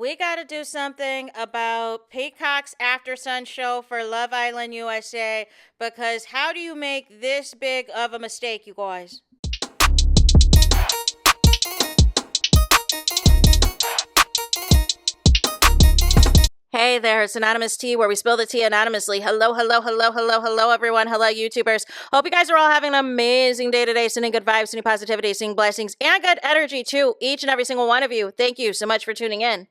We got to do something about Peacock's AfterSun show for Love Island USA because how do you make this big of a mistake, you guys? Hey there, it's Anonymous Tea, where we spill the tea anonymously. Hello, hello, hello, hello, hello, everyone. Hello, YouTubers. Hope you guys are all having an amazing day today, sending good vibes, sending positivity, sending blessings, and good energy to each and every single one of you. Thank you so much for tuning in.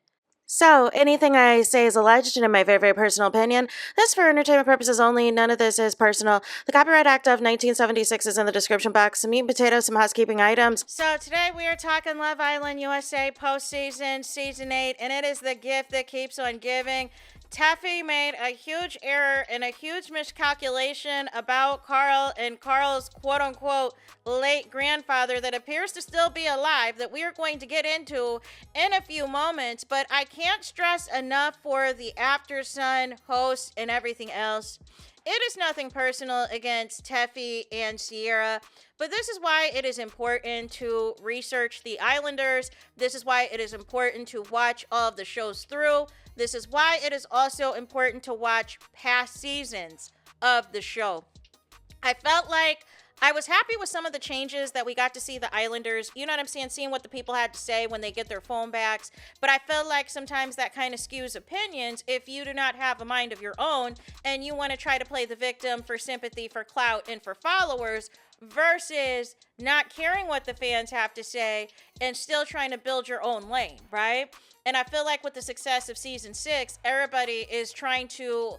So, anything I say is alleged and in my very, very personal opinion. This for entertainment purposes only. None of this is personal. The Copyright Act of 1976 is in the description box. Some meat and potatoes, some housekeeping items. So, today we are talking Love Island USA postseason, season 8, and it is the gift that keeps on giving. Teffy made a huge error and a huge miscalculation about Carl and Carl's quote-unquote late grandfather that appears to still be alive that we are going to get into in a few moments, but I can't stress enough for the AfterSun hosts and everything else. It is nothing personal against Teffy and Sierra, but this is why it is important to research the Islanders. This is why it is important to watch all of the shows through. This is why it is also important to watch past seasons of the show. I felt like I was happy with some of the changes that we got to see the Islanders, you know what I'm saying, seeing what the people had to say when they get their phone backs. But I felt like sometimes that kind of skews opinions if you do not have a mind of your own and you want to try to play the victim for sympathy, for clout, and for followers versus not caring what the fans have to say and still trying to build your own lane, right? And I feel like with the success of season 6, everybody is trying to,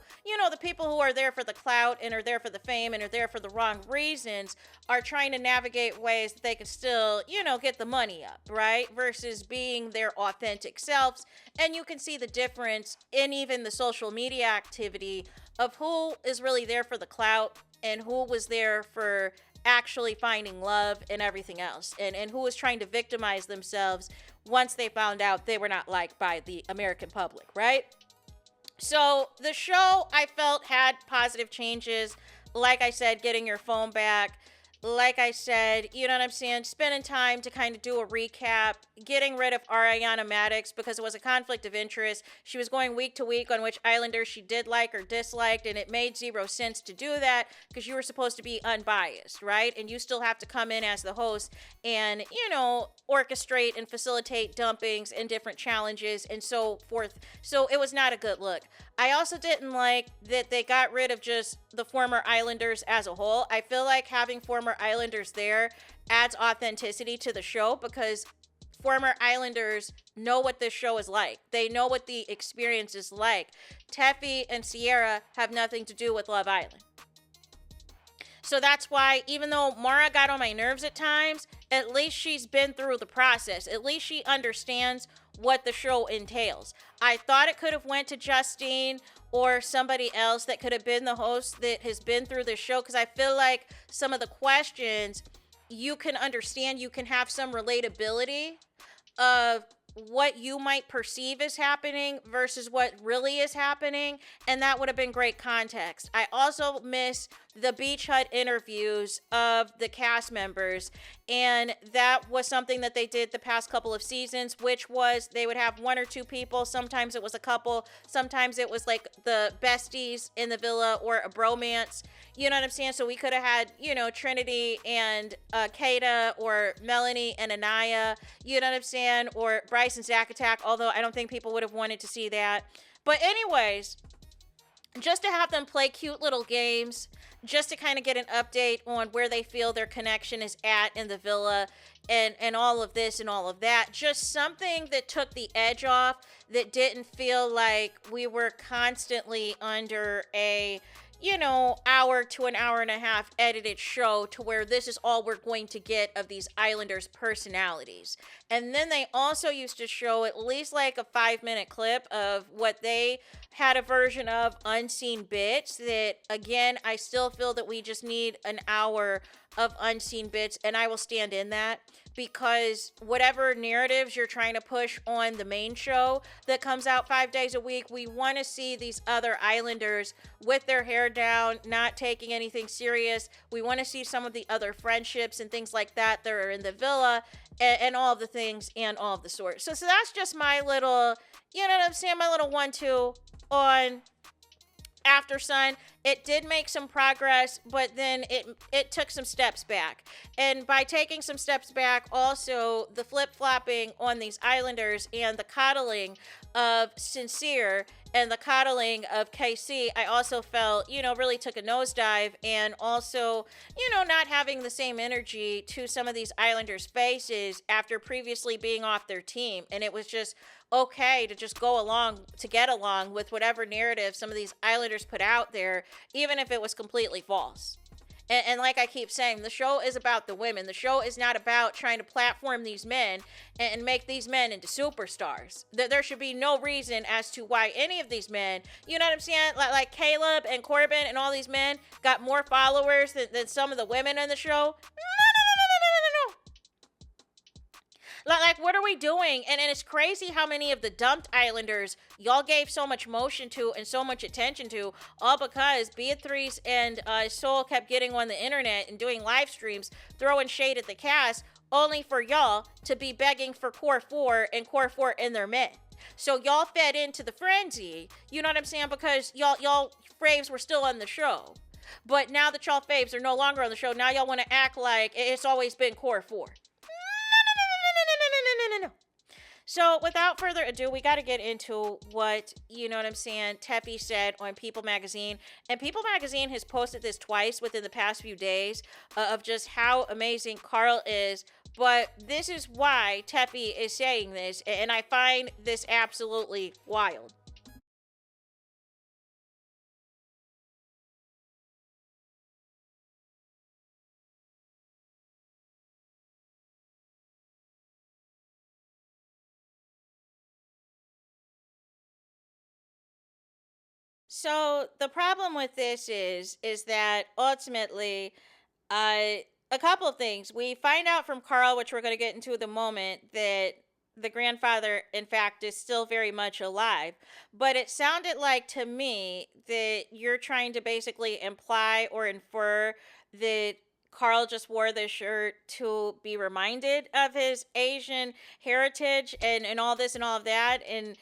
the people who are there for the clout and are there for the fame and are there for the wrong reasons are trying to navigate ways that they can still, get the money up, right? Versus being their authentic selves. And you can see the difference in even the social media activity of who is really there for the clout and who was there for actually finding love and everything else, and who was trying to victimize themselves once they found out they were not liked by the American public, right? So the show, I felt, had positive changes. Like I said, getting your phone back. Like I said, you know what I'm saying? Spending time to kind of do a recap, getting rid of Ariana Madix because it was a conflict of interest. She was going week to week on which Islanders she did like or disliked, and it made zero sense to do that because you were supposed to be unbiased, right? And you still have to come in as the host and, orchestrate and facilitate dumpings and different challenges and so forth. So it was not a good look. I also didn't like that they got rid of just the former Islanders as a whole. I feel like having former Islanders there adds authenticity to the show because former Islanders know what this show is like. They know what the experience is like. Teffy and Sierra have nothing to do with Love Island. So that's why, even though Mara got on my nerves at times, at least she's been through the process. At least she understands what the show entails. I thought it could have went to Justine or somebody else that could have been the host that has been through this show, because I feel like some of the questions you can understand, you can have some relatability of what you might perceive as happening versus what really is happening, and that would have been great context. I also miss the beach hut interviews of the cast members, and that was something that they did the past couple of seasons, which was they would have one or two people. Sometimes it was a couple, sometimes it was like the besties in the villa or a bromance, you know what I'm saying? So we could have had, Trinity and Kata, or Melanie and Anaya, you know what I'm saying? Or Bryce and Zack Attack, although I don't think people would have wanted to see that. But anyways, just to have them play cute little games, just to kind of get an update on where they feel their connection is at in the villa, and all of this and all of that. Just something that took the edge off, that didn't feel like we were constantly under a hour to an hour and a half edited show to where this is all we're going to get of these Islanders' personalities. And then they also used to show at least like a 5-minute clip of what they had a version of unseen bits that, again, I still feel that we just need an hour of unseen bits, and I will stand in that, because whatever narratives you're trying to push on the main show that comes out 5 days a week, we want to see these other Islanders with their hair down, not taking anything serious. We want to see some of the other friendships and things like that that are in the villa, and all of the things and all of the sorts. So that's just my little, you know what I'm saying, my little 1-2 on AFTERSUN. It did make some progress, but then it took some steps back. And by taking some steps back, also the flip-flopping on these islanders and the coddling of Sincere and the coddling of KC, I also felt, really took a nosedive. And also, not having the same energy to some of these islanders' faces after previously being off their team. And it was just okay to just go along, to get along with whatever narrative some of these islanders put out there, even if it was completely false. And like I keep saying, the show is about the women. The show is not about trying to platform these men and make these men into superstars. There should be no reason as to why any of these men, you know what I'm saying? Like Caleb and Corbin and all these men got more followers than some of the women in the show. Like, what are we doing? And it's crazy how many of the dumped islanders y'all gave so much motion to and so much attention to, all because Beatrice and Soul kept getting on the internet and doing live streams, throwing shade at the cast, only for y'all to be begging for Core 4 and Core 4 in their men. So y'all fed into the frenzy, you know what I'm saying? Because y'all faves were still on the show. But now that y'all faves are no longer on the show, now y'all want to act like it's always been Core 4. No. So without further ado, we got to get into what, you know what I'm saying, Teppy said on People Magazine. And People Magazine has posted this twice within the past few days of just how amazing Carl is. But this is why Teppy is saying this. And I find this absolutely wild. So the problem with this is that ultimately, a couple of things. We find out from Carl, which we're going to get into in the moment, that the grandfather, in fact, is still very much alive. But it sounded like to me that you're trying to basically imply or infer that Carl just wore this shirt to be reminded of his Asian heritage and all this and all of that. And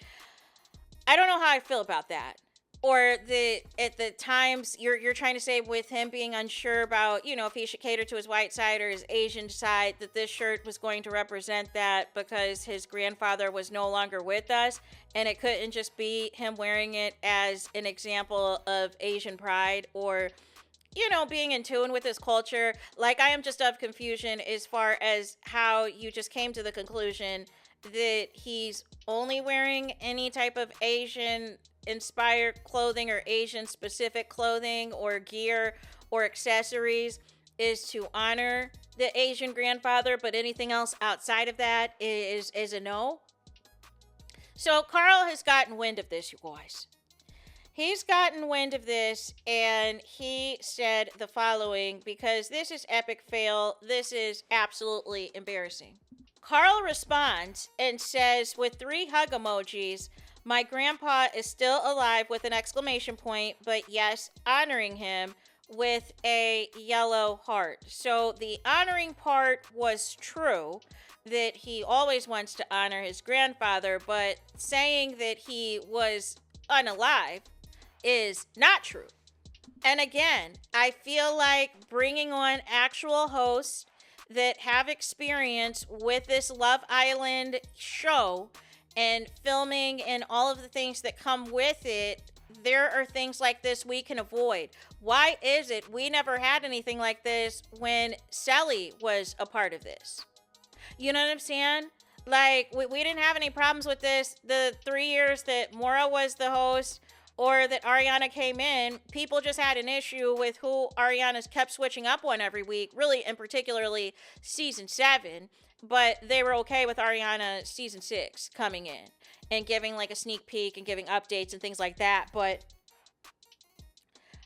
I don't know how I feel about that. Or at the times you're trying to say with him being unsure about, if he should cater to his white side or his Asian side, that this shirt was going to represent that because his grandfather was no longer with us, and it couldn't just be him wearing it as an example of Asian pride or being in tune with his culture. Like, I am just of confusion as far as how you just came to the conclusion that he's only wearing any type of Asian inspired clothing or Asian specific clothing or gear or accessories is to honor the Asian grandfather, but anything else outside of that is a no. So Carl has gotten wind of this, you guys. He's gotten wind of this, and he said the following, because this is epic fail. This is absolutely embarrassing. Carl responds and says with 3 hug emojis, "My grandpa is still alive," with an exclamation point, but yes, honoring him with a yellow heart. So the honoring part was true, that he always wants to honor his grandfather, but saying that he was unalive is not true. And again, I feel like bringing on actual hosts that have experience with this Love Island show and filming and all of the things that come with it, there are things like this we can avoid. Why is it we never had anything like this when Sally was a part of this? You know what I'm saying? Like, we didn't have any problems with this the 3 years that Maura was the host or that Ariana came in. People just had an issue with who Ariana's kept switching up on every week, really, and particularly season 7. But they were okay with Ariana season 6 coming in and giving like a sneak peek and giving updates and things like that. But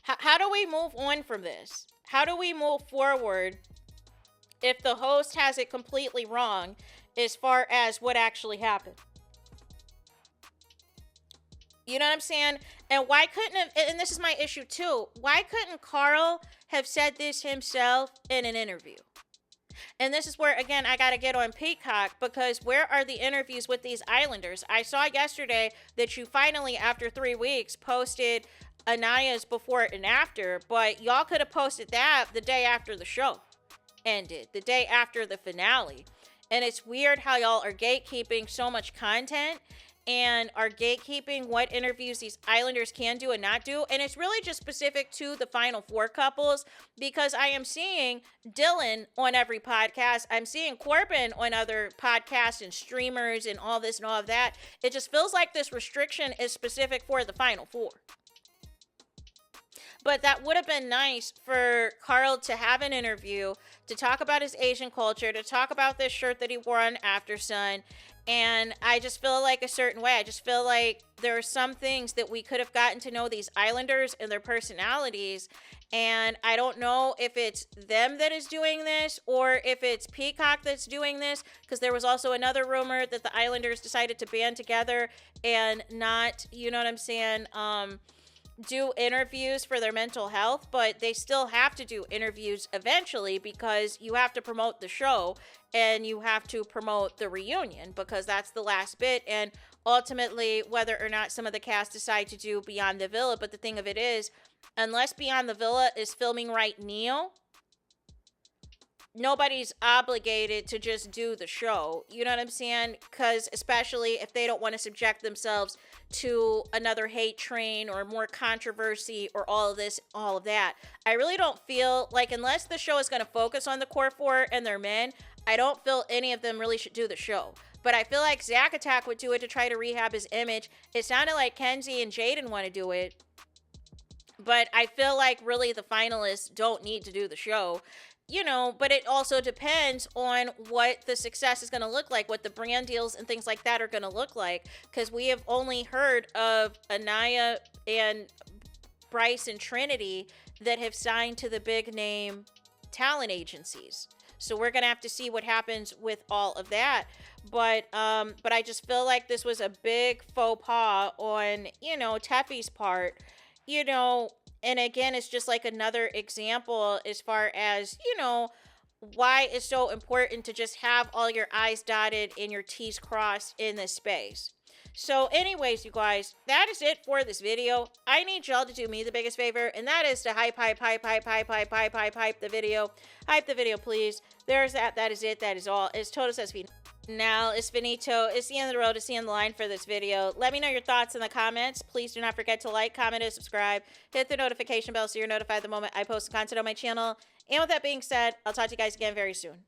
how do we move on from this? How do we move forward if the host has it completely wrong as far as what actually happened? You know what I'm saying? And why couldn't have, and this is my issue too, why couldn't Carl have said this himself in an interview? And this is where, again, I got to get on Peacock, because where are the interviews with these Islanders? I saw yesterday that you finally, after 3 weeks, posted Anaya's before and after, but y'all could have posted that the day after the show ended, the day after the finale. And it's weird how y'all are gatekeeping so much content and are gatekeeping what interviews these Islanders can do and not do. And it's really just specific to the Final Four couples, because I am seeing Dylan on every podcast. I'm seeing Corbin on other podcasts and streamers and all this and all of that. It just feels like this restriction is specific for the Final Four. But that would have been nice for Carl to have an interview, to talk about his Asian culture, to talk about this shirt that he wore on AFTERSUN. And I just feel like a certain way. I just feel like there are some things that we could have gotten to know these Islanders and their personalities. And I don't know if it's them that is doing this or if it's Peacock that's doing this, because there was also another rumor that the Islanders decided to band together and not, you know what I'm saying, do interviews for their mental health, but they still have to do interviews eventually, because you have to promote the show and you have to promote the reunion, because that's the last bit. And ultimately, whether or not some of the cast decide to do Beyond the Villa, but the thing of it is, unless Beyond the Villa is filming right now, nobody's obligated to just do the show. You know what I'm saying? Because especially if they don't want to subject themselves to another hate train or more controversy or all of this, all of that. I really don't feel like, unless the show is going to focus on the core four and their men, I don't feel any of them really should do the show. But I feel like Zack Attack would do it to try to rehab his image. It sounded like Kenzie and Jaden want to do it. But I feel like really the finalists don't need to do the show. You know, but it also depends on what the success is going to look like, what the brand deals and things like that are going to look like. Because we have only heard of Anaya and Bryce and Trinity that have signed to the big name talent agencies. So we're going to have to see what happens with all of that. But I just feel like this was a big faux pas on, you know, Teffy's part, you know. And again, it's just like another example as far as, you know, why it's so important to just have all your I's dotted and your T's crossed in this space. So anyways, you guys, that is it for this video. I need y'all to do me the biggest favor, and that is to hype the video. Hype the video, please. There's that. That is it. That is all. It's Toto says now it's finito. It's the end of the road. It's the end of the line for this video. Let me know your thoughts in the comments. Please do not forget to like, comment, and subscribe. Hit the notification bell so you're notified the moment I post content on my channel. And with that being said, I'll talk to you guys again very soon.